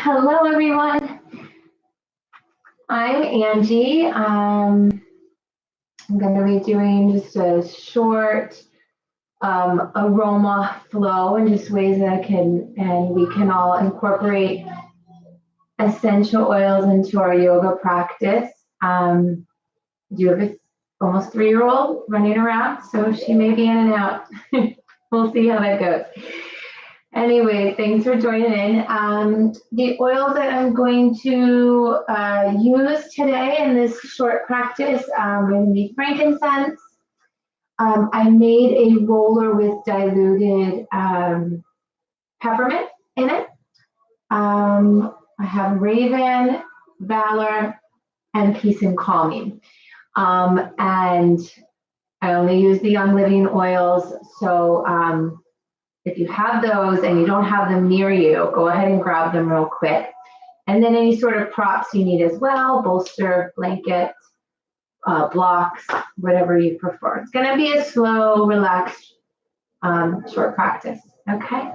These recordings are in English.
Hello, everyone. I'm Angie. I'm going to be doing just a short aroma flow and just ways that we can all incorporate essential oils into our yoga practice. You have a almost 3-year-old running around, so she may be in and out. We'll see how that goes. Anyway, thanks for joining in. The oils that I'm going to use today in this short practice are going to be frankincense. I made a roller with diluted peppermint in it. I have Raven, Valor, and Peace and Calming. And I only use the Young Living oils, so if you have those and you don't have them near you, go ahead and grab them real quick. And then any sort of props you need as well, bolster, blanket, blocks, whatever you prefer. It's going to be a slow, relaxed, short practice, okay?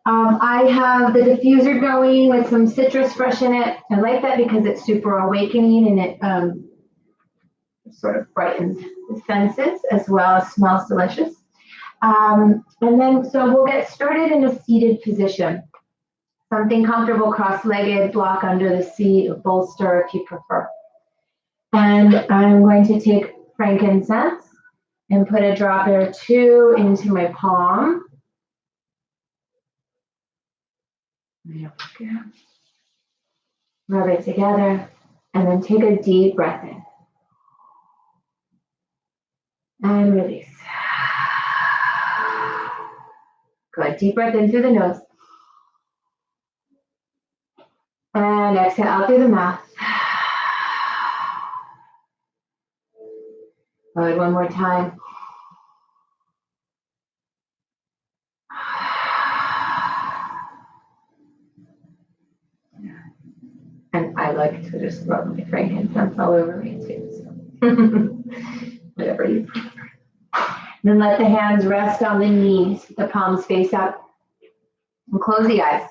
I have the diffuser going with some citrus fresh in it. I like that because it's super awakening and it sort of brightens the senses as well as smells delicious. And then, so we'll get started in a seated position. Something comfortable, cross-legged, block under the seat, or bolster if you prefer. And I'm going to take frankincense and put a drop or two into my palm. There we go. Rub it together, and then take a deep breath in. And release. Good. Deep breath in through the nose. And exhale out through the mouth. Good. One more time. And I like to just rub my frankincense all over me too. So whatever you prefer. Then let the hands rest on the knees, the palms face up, and close the eyes.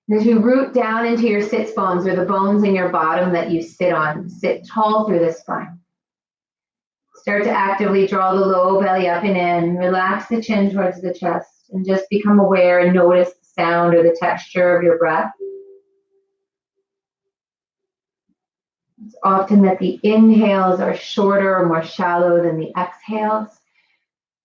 And as you root down into your sits bones, or the bones in your bottom that you sit on, sit tall through the spine. Start to actively draw the low belly up and in. Relax the chin towards the chest, and just become aware and notice the sound or the texture of your breath. It's often that the inhales are shorter or more shallow than the exhales.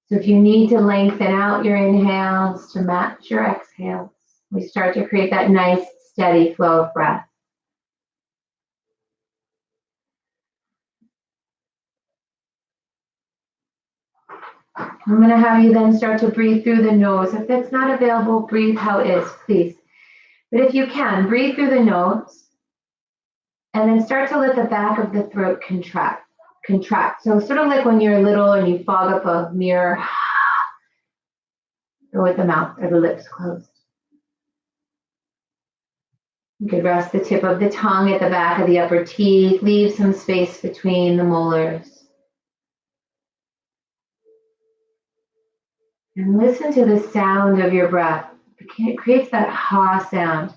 So if you need to lengthen out your inhales to match your exhales, we start to create that nice, steady flow of breath. I'm going to have you then start to breathe through the nose. If it's not available, breathe how it is, please. But if you can, breathe through the nose, and then start to let the back of the throat contract. So sort of like when you're little and you fog up a mirror, or with the mouth or the lips closed. You could rest the tip of the tongue at the back of the upper teeth, leave some space between the molars. And listen to the sound of your breath. It creates that ha sound.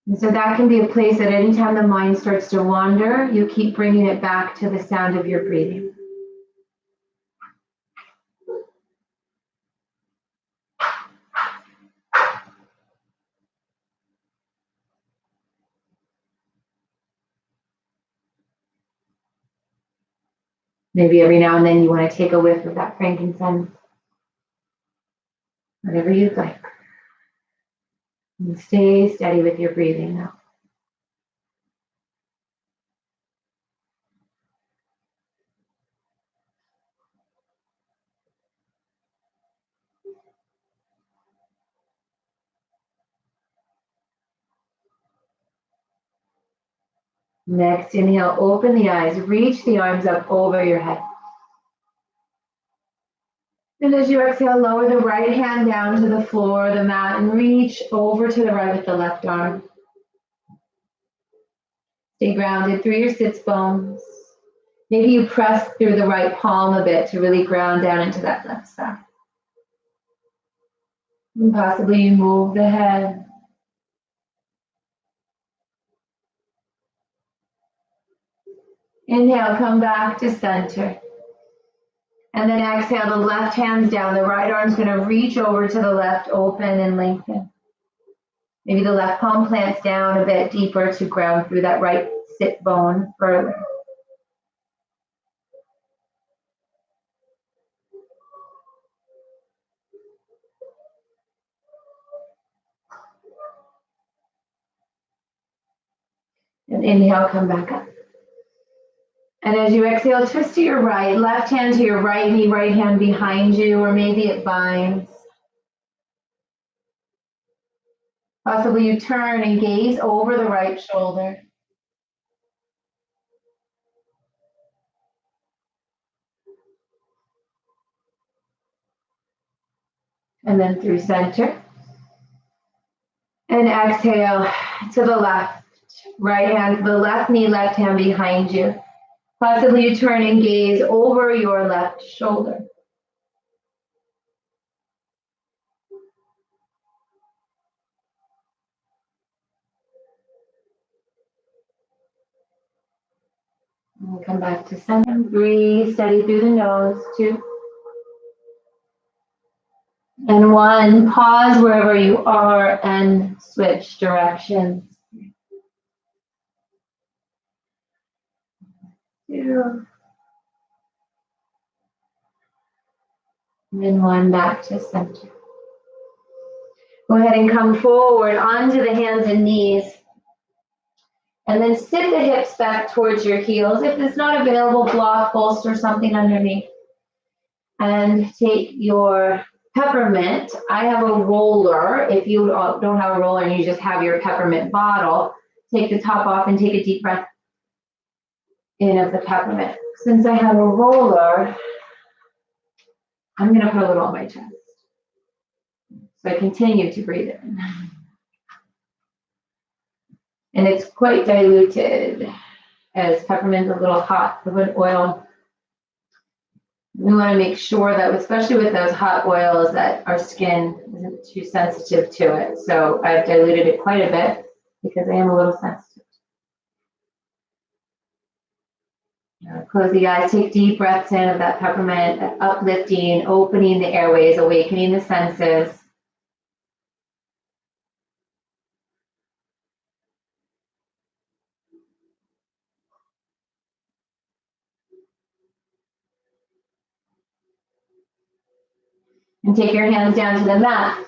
And so that can be a place that anytime the mind starts to wander, you keep bringing it back to the sound of your breathing. Maybe every now and then you want to take a whiff of that frankincense. Whatever you'd like. And stay steady with your breathing now. Next, inhale, open the eyes, reach the arms up over your head. And as you exhale, lower the right hand down to the floor, the mat, and reach over to the right with the left arm. Stay grounded through your sits bones. Maybe you press through the right palm a bit to really ground down into that left side. And possibly you move the head Inhale, come back to center. And then exhale, the left hand's down. The right arm's going to reach over to the left, open and lengthen. Maybe the left palm plants down a bit deeper to ground through that right sit bone further. And inhale, come back up. And as you exhale, twist to your right, left hand to your right knee, right hand behind you, or maybe it binds. Possibly you turn and gaze over the right shoulder. And then through center. And exhale to the left. Right hand to the left knee, left hand behind you. Possibly you turn and gaze over your left shoulder. And come back to center. Breathe steady through the nose. 2. And 1. Pause wherever you are and switch directions. 2. And then 1 back to center. Go ahead and come forward onto the hands and knees. And then sit the hips back towards your heels. If it's not available, block, bolster something underneath. And take your peppermint. I have a roller. If you don't have a roller and you just have your peppermint bottle, take the top off and take a deep breath in of the peppermint. Since I have a roller, I'm going to put a little on my chest. So I continue to breathe in. And it's quite diluted, as peppermint's a little hot of an oil. We want to make sure that, especially with those hot oils, that our skin isn't too sensitive to it. So I've diluted it quite a bit because I am a little sensitive. Now close the eyes, take deep breaths in of that peppermint, that uplifting, opening the airways, awakening the senses. And take your hands down to the mat.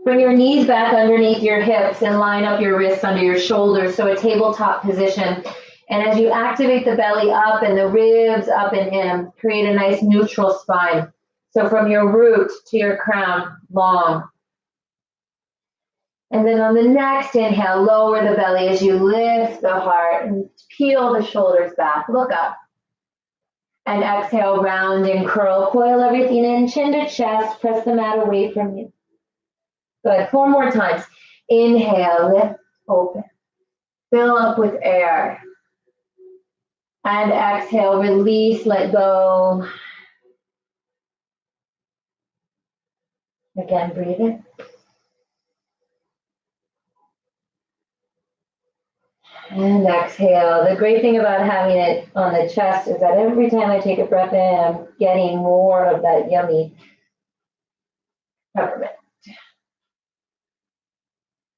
Bring your knees back underneath your hips and line up your wrists under your shoulders, so a tabletop position. And as you activate the belly up and the ribs up and in, create a nice neutral spine. So from your root to your crown, long. And then on the next inhale, lower the belly as you lift the heart and peel the shoulders back. Look up. And exhale, round and curl. Coil everything in, chin to chest. Press the mat away from you. Good. 4 more times. Inhale, lift, open. Fill up with air. And exhale, release, let go. Again, breathe in. And exhale. The great thing about having it on the chest is that every time I take a breath in, I'm getting more of that yummy peppermint.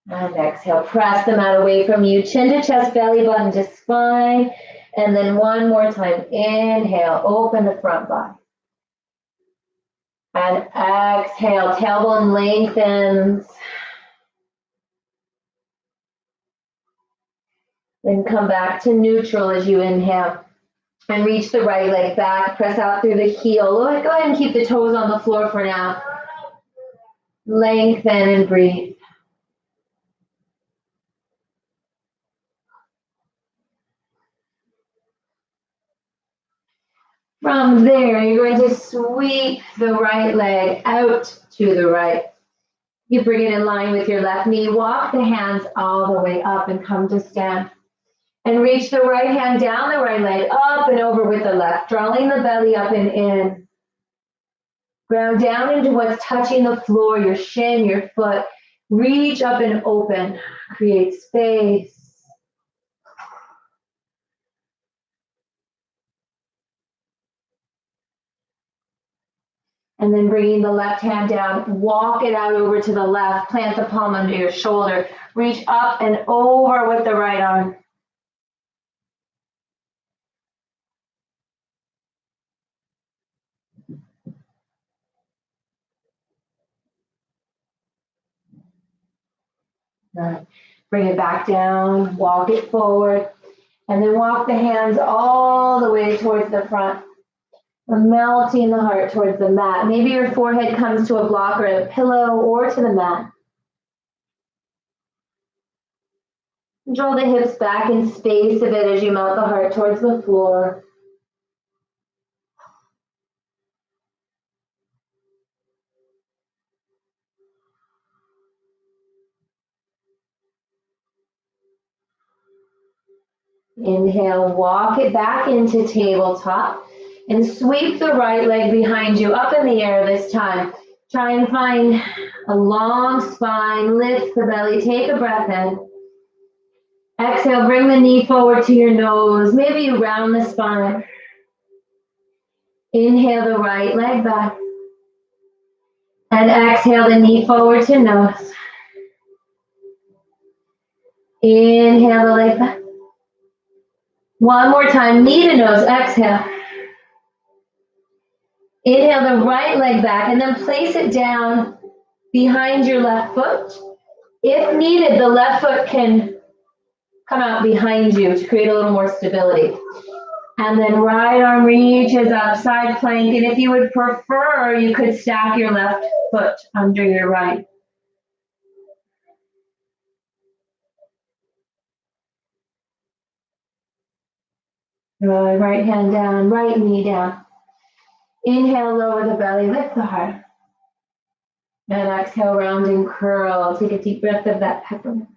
And exhale. Press the mat away from you. Chin to chest, belly button to spine. And then 1 more time. Inhale. Open the front body. And exhale. Tailbone lengthens. Then come back to neutral as you inhale. And reach the right leg back. Press out through the heel. Go ahead and keep the toes on the floor for now. Lengthen and breathe. From there, you're going to sweep the right leg out to the right. You bring it in line with your left knee. Walk the hands all the way up and come to stand. And reach the right hand down the right leg, up and over with the left, drawing the belly up and in. Ground down into what's touching the floor, your shin, your foot. Reach up and open. Create space. And then bringing the left hand down, walk it out over to the left, plant the palm under your shoulder, reach up and over with the right arm. Good. Bring it back down, walk it forward, and then walk the hands all the way towards the front. Melting the heart towards the mat. Maybe your forehead comes to a block or a pillow or to the mat. Draw the hips back and space a bit as you melt the heart towards the floor. Inhale, walk it back into tabletop and sweep the right leg behind you up in the air this time. Try and find a long spine, lift the belly, take a breath in. Exhale, bring the knee forward to your nose. Maybe you round the spine. Inhale the right leg back. And exhale the knee forward to nose. Inhale the leg back. One more time, knee to nose, exhale. Inhale the right leg back and then place it down behind your left foot. If needed, the left foot can come out behind you to create a little more stability. And then right arm reaches up, side plank. And if you would prefer, you could stack your left foot under your right. Good. Right hand down, right knee down. Inhale, lower the belly, lift the heart. And exhale, round and curl. Take a deep breath of that peppermint.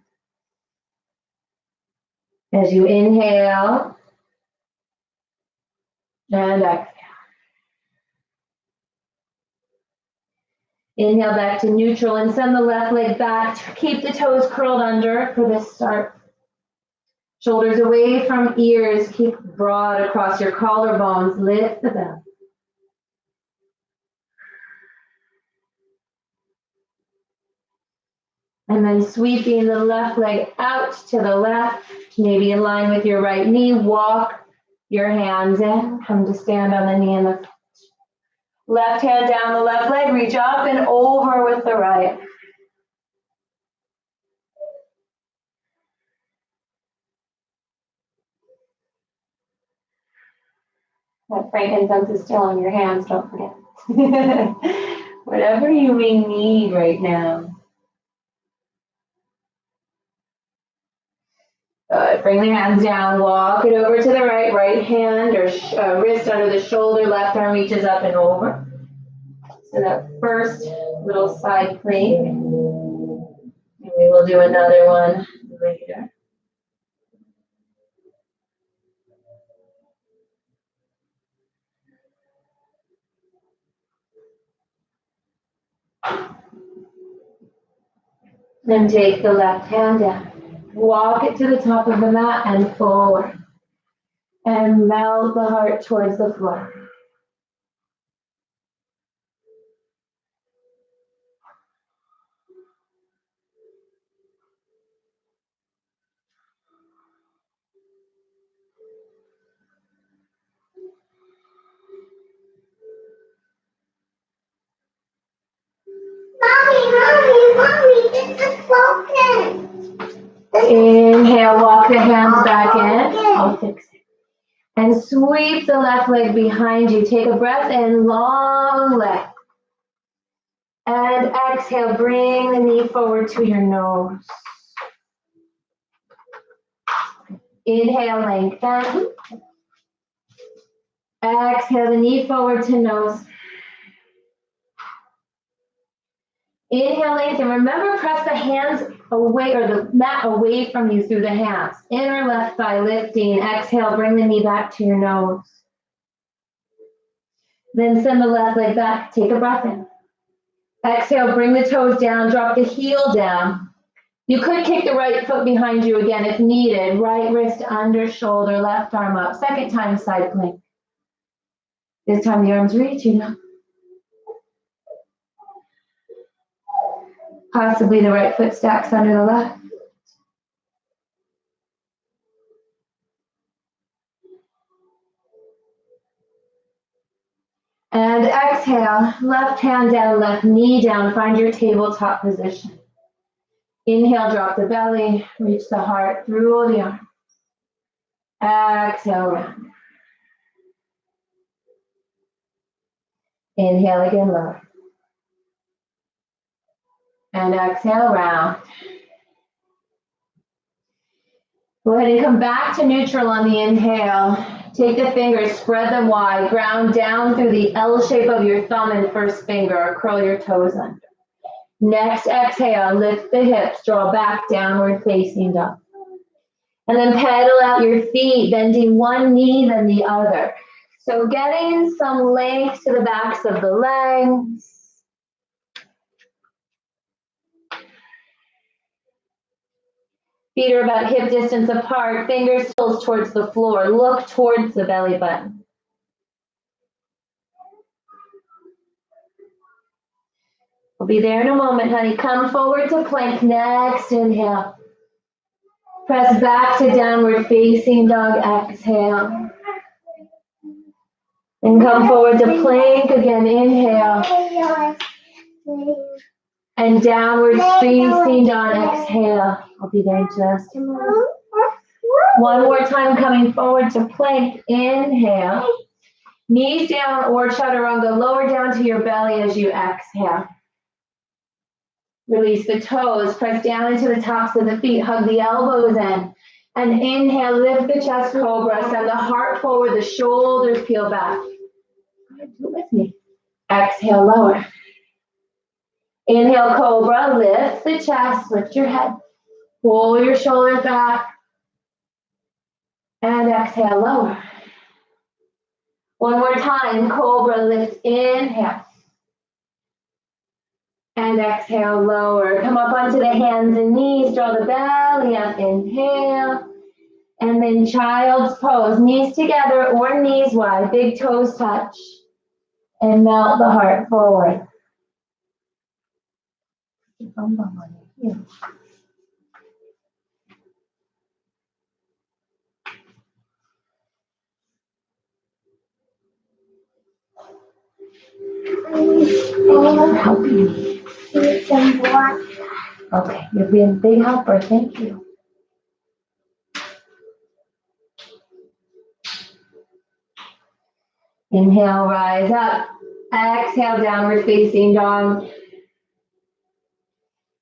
As you inhale, and exhale. Inhale back to neutral and send the left leg back. Keep the toes curled under for this start. Shoulders away from ears. Keep broad across your collarbones. Lift the belly. And then sweeping the left leg out to the left, maybe in line with your right knee. Walk your hands in. Come to stand on the knee and the left hand down the left leg. Reach up and over with the right. That frankincense is still on your hands, don't forget. Whatever you may need right now. Good. Bring the hands down, walk it over to the right, right hand or wrist under the shoulder, left arm reaches up and over. So that first little side plank, and we will do another one later. Then take the left hand down. Walk it to the top of the mat and forward. And melt the heart towards the floor. Mommy, this is broken. Inhale, walk the hands back in. I'll fix it. And sweep the left leg behind you. Take a breath in, long leg. And exhale, bring the knee forward to your nose. Inhale, lengthen. Exhale, the knee forward to nose. Inhale, lengthen. Remember, press the hands away or the mat away from you through the hands. Inner left thigh lifting. Exhale, bring the knee back to your nose. Then send the left leg back. Take a breath in. Exhale, bring the toes down. Drop the heel down. You could kick the right foot behind you again if needed. Right wrist under shoulder, left arm up. Second time, side plank. This time the arms reaching up. Possibly the right foot stacks under the left. And exhale, left hand down, left knee down. Find your tabletop position. Inhale, drop the belly, reach the heart through the arms. Exhale, round. Inhale again, lower. And exhale, round. Go ahead and come back to neutral on the inhale. Take the fingers, spread them wide, ground down through the L shape of your thumb and first finger, curl your toes under. Next exhale, lift the hips, draw back, downward facing dog. And then pedal out your feet, bending one knee then the other. So getting some length to the backs of the legs. Feet are about hip distance apart, fingers toes towards the floor. Look towards the belly button. We'll be there in a moment, honey. Come forward to plank. Next inhale. Press back to downward facing dog. Exhale. And come forward to plank again. Inhale. And downward facing dog. Exhale. I'll be there in just a moment. One more time, coming forward to plank. Inhale. Knees down or chaturanga. Lower down to your belly as you exhale. Release the toes, press down into the tops of the feet, hug the elbows in. And inhale, lift the chest, cobra, send the heart forward, the shoulders peel back. Go ahead, do it with me. Exhale, lower. Inhale, cobra, lift the chest, lift your head, pull your shoulders back. And exhale, lower. One more time, cobra, lift, inhale. And exhale, lower. Come up onto the hands and knees. Draw the belly up. Inhale. And then child's pose. Knees together or knees wide. Big toes touch. And melt the heart forward. I'll help you. Okay, you're being a big helper. Thank you. Inhale, rise up. Exhale, downward facing dog.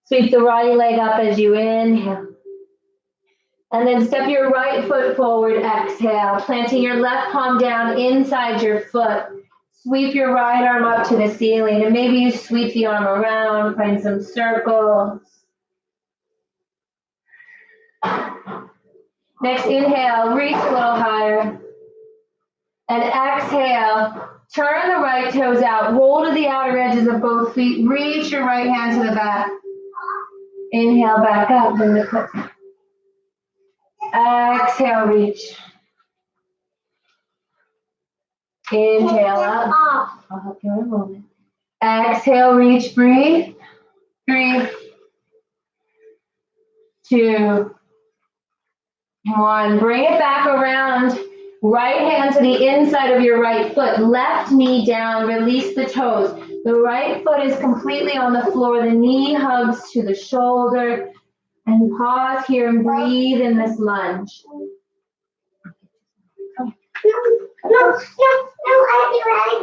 Sweep the right leg up as you inhale. And then step your right foot forward. Exhale, planting your left palm down inside your foot. Sweep your right arm up to the ceiling, and maybe you sweep the arm around, find some circles. Next, inhale, reach a little higher. And exhale, turn the right toes out, roll to the outer edges of both feet, reach your right hand to the back. Inhale, back up, bring the foot down. Exhale, reach. Inhale up. I'll help you in a moment. Exhale, reach, breathe. 3, 2, 1. Bring it back around. Right hand to the inside of your right foot. Left knee down. Release the toes. The right foot is completely on the floor. The knee hugs to the shoulder. And pause here and breathe in this lunge. No, I'll be ready.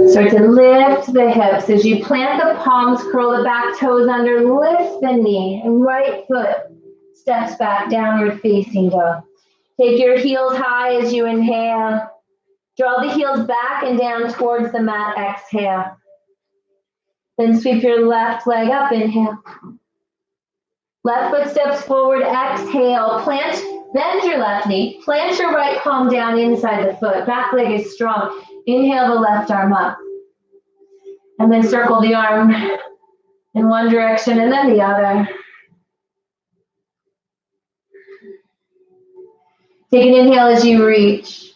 Start to lift the hips. As you plant the palms, curl the back toes under, lift the knee, and right foot steps back, downward facing dog. Take your heels high as you inhale. Draw the heels back and down towards the mat, exhale. Then sweep your left leg up, inhale. Left foot steps forward, exhale, plant, bend your left knee, plant your right palm down inside the foot, back leg is strong. Inhale the left arm up. And then circle the arm in one direction and then the other. Take an inhale as you reach.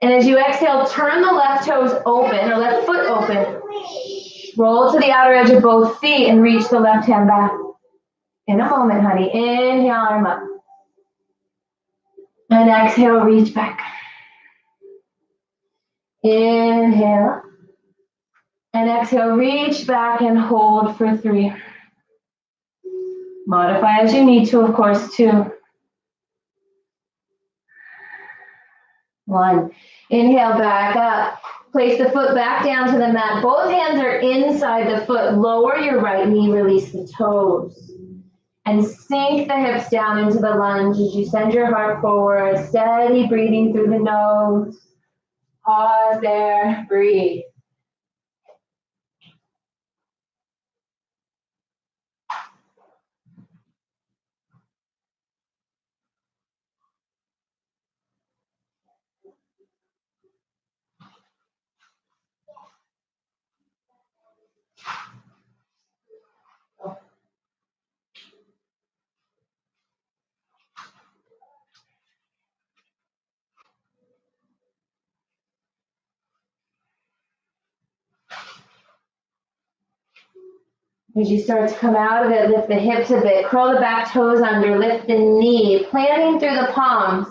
And as you exhale, turn the left toes open or left foot open. Roll to the outer edge of both feet and reach the left hand back. In a moment, honey. Inhale, arm up. And exhale, reach back. Inhale. And exhale, reach back and hold for 3. Modify as you need to, of course, 2. 1. Inhale, back up. Place the foot back down to the mat. Both hands are inside the foot. Lower your right knee, release the toes. And sink the hips down into the lunge as you send your heart forward. Steady breathing through the nose. Pause there, breathe. As you start to come out of it, lift the hips a bit, curl the back toes under, lift the knee, planting through the palms.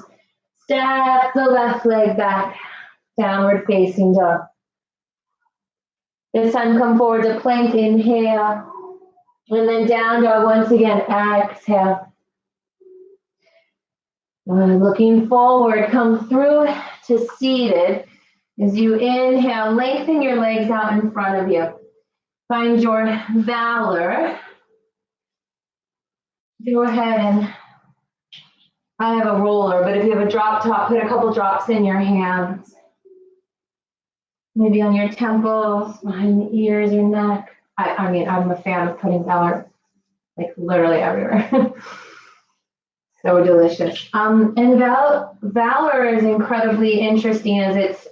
Step the left leg back, downward facing dog. This time come forward to plank, inhale. And then down dog once again, exhale. Looking forward, come through to seated. As you inhale, lengthen your legs out in front of you. Find your valor. Go ahead and, I have a roller, but if you have a drop top, put a couple drops in your hands. Maybe on your temples, behind the ears, your neck. I mean, I'm a fan of putting valor like literally everywhere. So delicious. And valor is incredibly interesting as it's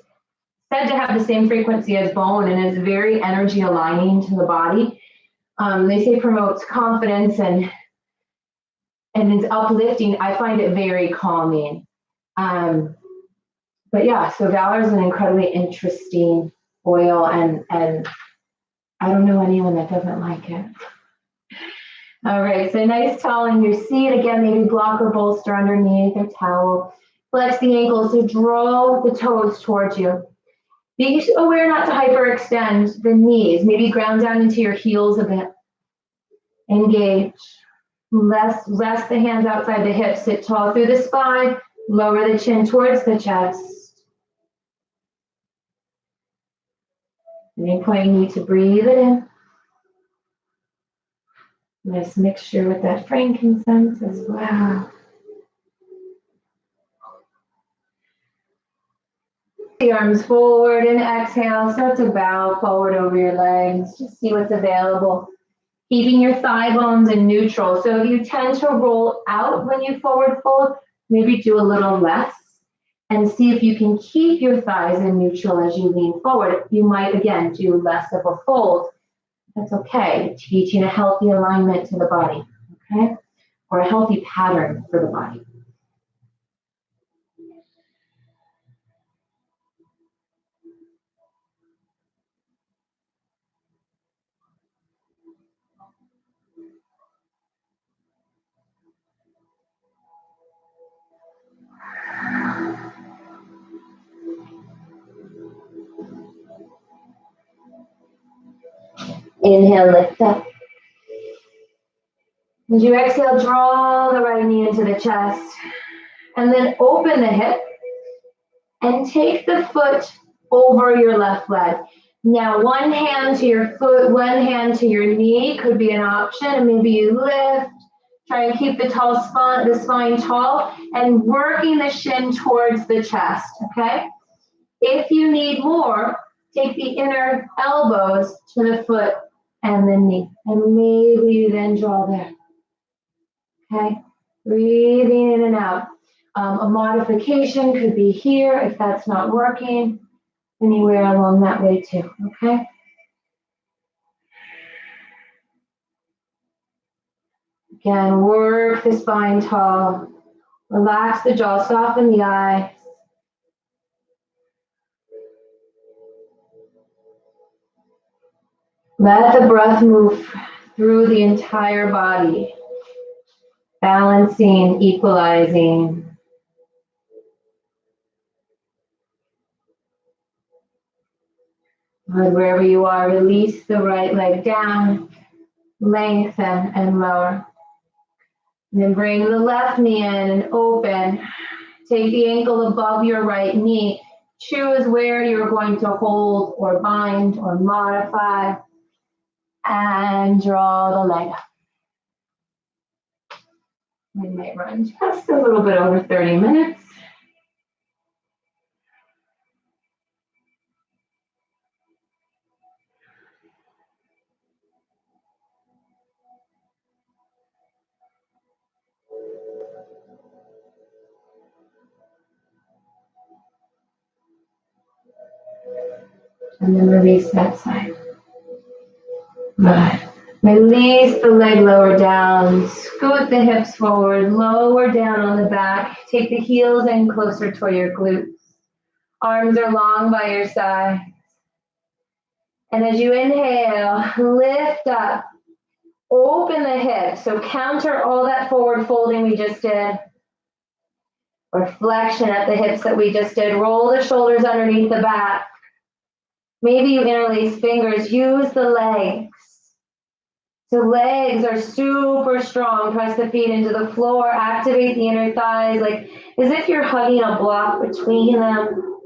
said to have the same frequency as bone and is very energy aligning to the body. They say promotes confidence and it's uplifting. I find it very calming. But yeah, so valor is an incredibly interesting oil and I don't know anyone that doesn't like it. All right, so nice tall in your seat. Again, maybe block or bolster underneath or towel. Flex the ankles to draw the toes towards you. Be aware not to hyperextend the knees. Maybe ground down into your heels a bit. Engage. Rest the hands outside the hips. Sit tall through the spine. Lower the chin towards the chest. At any point you need to breathe it in. Nice mixture with that frankincense as well. The arms forward and exhale. Start to bow forward over your legs. Just see what's available. Keeping your thigh bones in neutral. So if you tend to roll out when you forward fold, maybe do a little less. And see if you can keep your thighs in neutral as you lean forward. You might, again, do less of a fold. That's okay. Teaching a healthy alignment to the body, okay? Or a healthy pattern for the body. Inhale, lift up. As you exhale, draw the right knee into the chest. And then open the hip. And take the foot over your left leg. Now, one hand to your foot, one hand to your knee could be an option. And maybe you lift. Try and keep the spine tall. And working the shin towards the chest, okay? If you need more, take the inner elbows to the foot and the knee. And maybe you then draw there. Okay, breathing in and out. A modification could be here if that's not working, anywhere along that way too, okay? Again, work the spine tall. Relax the jaw, soften the eyes. Let the breath move through the entire body, balancing, equalizing. Good, wherever you are, release the right leg down, lengthen and lower. And then bring the left knee in and open. Take the ankle above your right knee. Choose where you're going to hold or bind or modify. And draw the leg up. We might run just a little bit over 30 minutes. And then release that side. Good. Release the leg lower down. Scoot the hips forward. Lower down on the back. Take the heels in closer toward your glutes. Arms are long by your side. And as you inhale, lift up. Open the hips. So counter all that forward folding we just did. Or flexion at the hips that we just did. Roll the shoulders underneath the back. Maybe you interlace fingers. Use the legs. So legs are super strong. Press the feet into the floor. Activate the inner thighs, like as if you're hugging a block between them.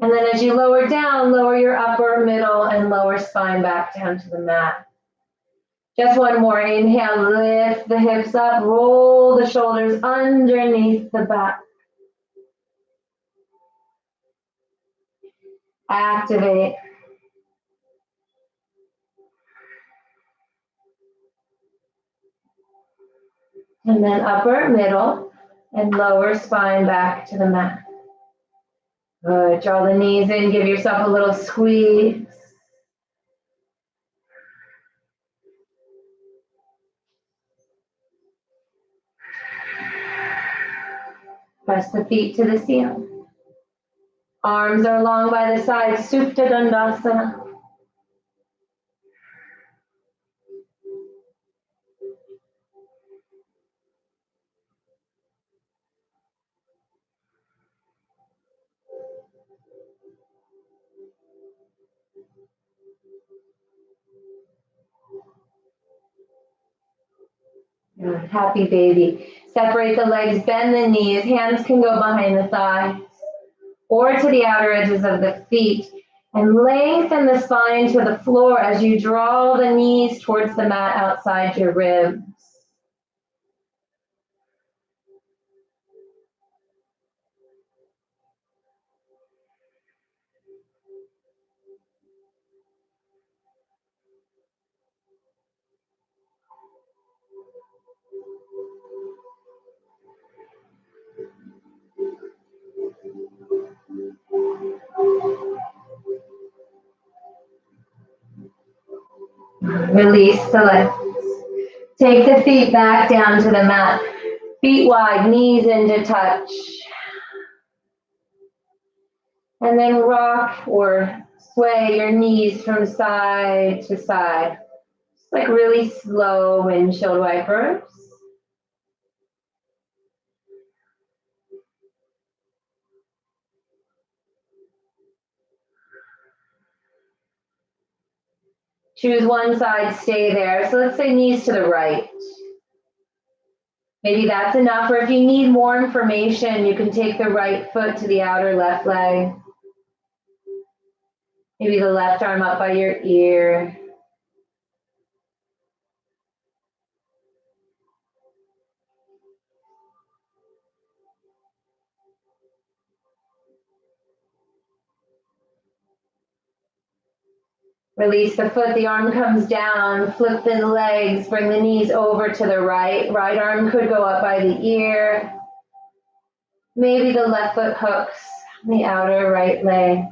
And then as you lower down, lower your upper, middle, and lower spine back down to the mat. Just one more. Inhale, lift the hips up. Roll the shoulders underneath the back. Activate. And then upper, middle, and lower spine back to the mat. Good. Draw the knees in. Give yourself a little squeeze. Press the feet to the ceiling. Arms are long by the sides. Supta Dandasana. Good. Happy baby. Separate the legs, bend the knees. Hands can go behind the thighs or to the outer edges of the feet. And lengthen the spine to the floor as you draw the knees towards the mat outside your ribs. Release the legs. Take the feet back down to the mat. Feet wide, knees into touch. And then rock or sway your knees from side to side. Just like really slow windshield wipers. Choose one side, stay there. So let's say knees to the right. Maybe that's enough, or if you need more information, you can take the right foot to the outer left leg. Maybe the left arm up by your ear. Release the foot, the arm comes down, flip the legs, bring the knees over to the right. Right arm could go up by the ear. Maybe the left foot hooks the outer right leg.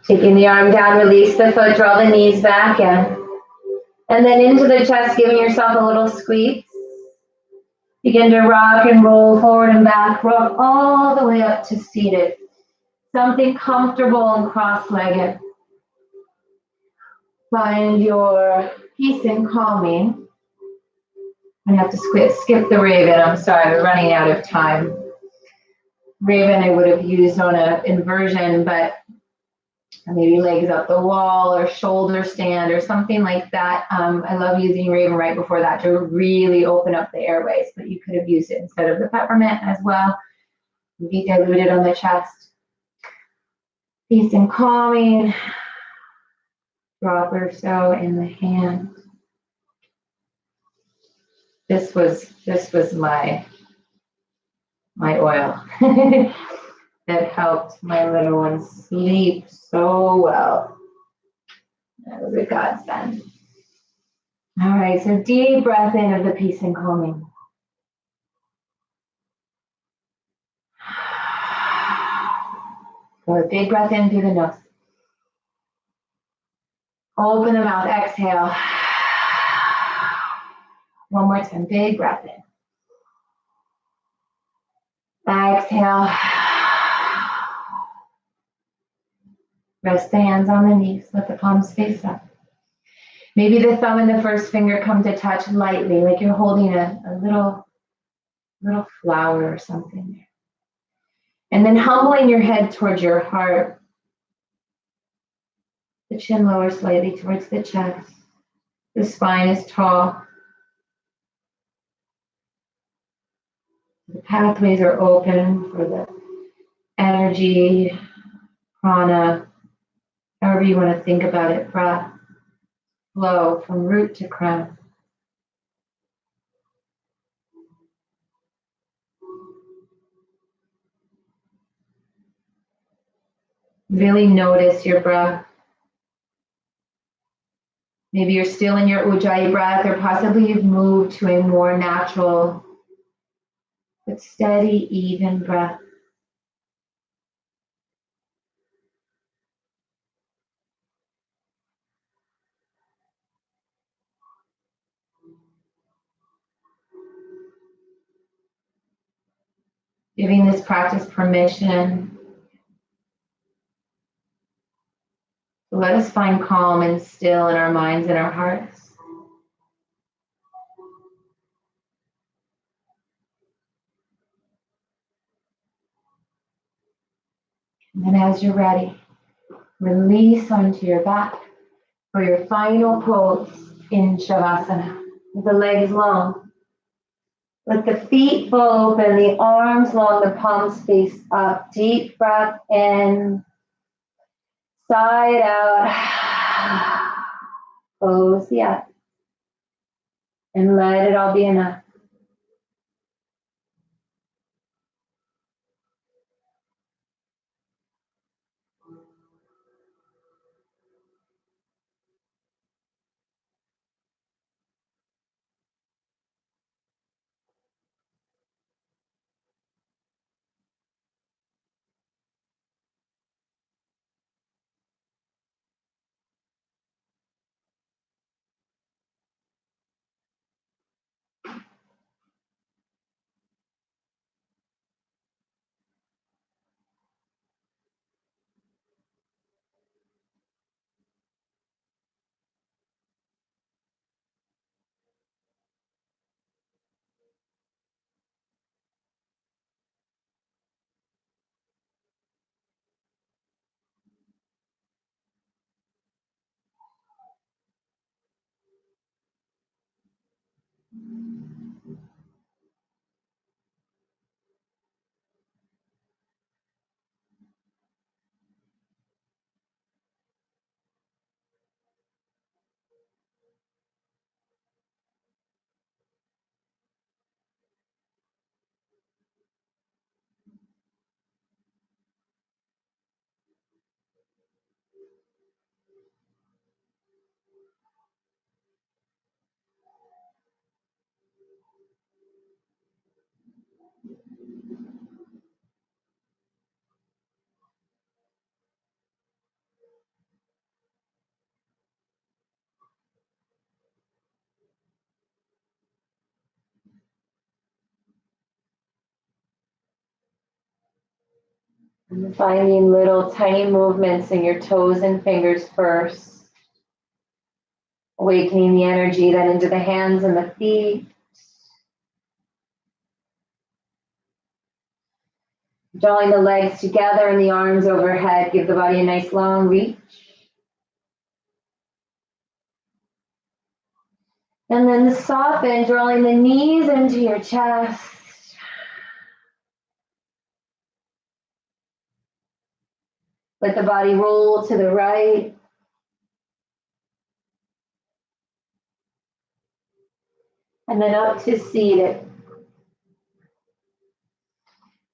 Taking the arm down, release the foot, draw the knees back in. And then into the chest, giving yourself a little squeeze. Begin to rock and roll forward and back, rock all the way up to seated. Something comfortable and cross-legged. Find your peace and calming. I have to skip the raven. I'm sorry, we're running out of time. Raven I would have used on an inversion, but maybe legs up the wall or shoulder stand or something like that. I love using raven right before that to really open up the airways, but you could have used it instead of the peppermint as well. Be diluted on the chest. Peace and calming. Drop or so in the hand. This was my oil that helped my little one sleep so well. That was a godsend. All right, so deep breath in of the peace and calming. Go a big breath in through the nose. Open the mouth, exhale. One more time, big breath in. Exhale. Rest the hands on the knees, let the palms face up. Maybe the thumb and the first finger come to touch lightly, like you're holding a little flower or something there. And then humbling your head towards your heart. The chin lower slightly towards the chest. The spine is tall. The pathways are open for the energy, prana, however you want to think about it, breath, flow from root to crown. Really notice your breath. Maybe you're still in your Ujjayi breath, or possibly you've moved to a more natural, but steady, even breath. Giving this practice permission to let us find calm and still in our minds and our hearts. And then as you're ready, release onto your back for your final pose in Shavasana. With the legs long. Let the feet fall open, the arms long, the palms face up. Deep breath in, side out. Close the eyes. And let it all be enough. And finding little tiny movements in your toes and fingers first. Awakening the energy then into the hands and the feet. Drawing the legs together and the arms overhead. Give the body a nice long reach. And then soften, drawing the knees into your chest. Let the body roll to the right. And then up to seated.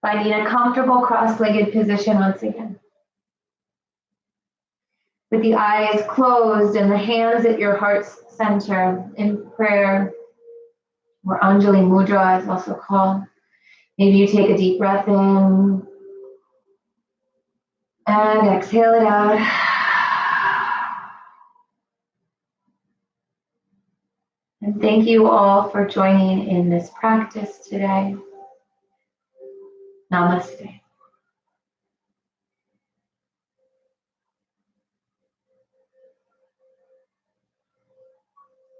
Finding a comfortable cross-legged position once again. With the eyes closed and the hands at your heart's center in prayer, or Anjali Mudra is also called. Maybe you take a deep breath in and exhale it out. And thank you all for joining in this practice today. Namaste.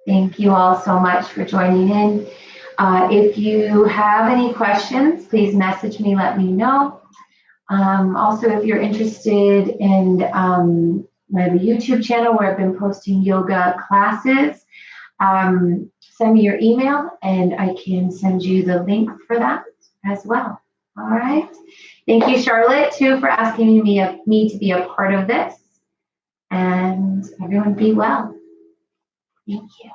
Thank you all so much for joining in. If you have any questions, please message me, let me know. Also, if you're interested in my YouTube channel where I've been posting yoga classes, send me your email and I can send you the link for that as well. All right. Thank you, Charlotte, too, for asking me to be a part of this. And everyone be well. Thank you.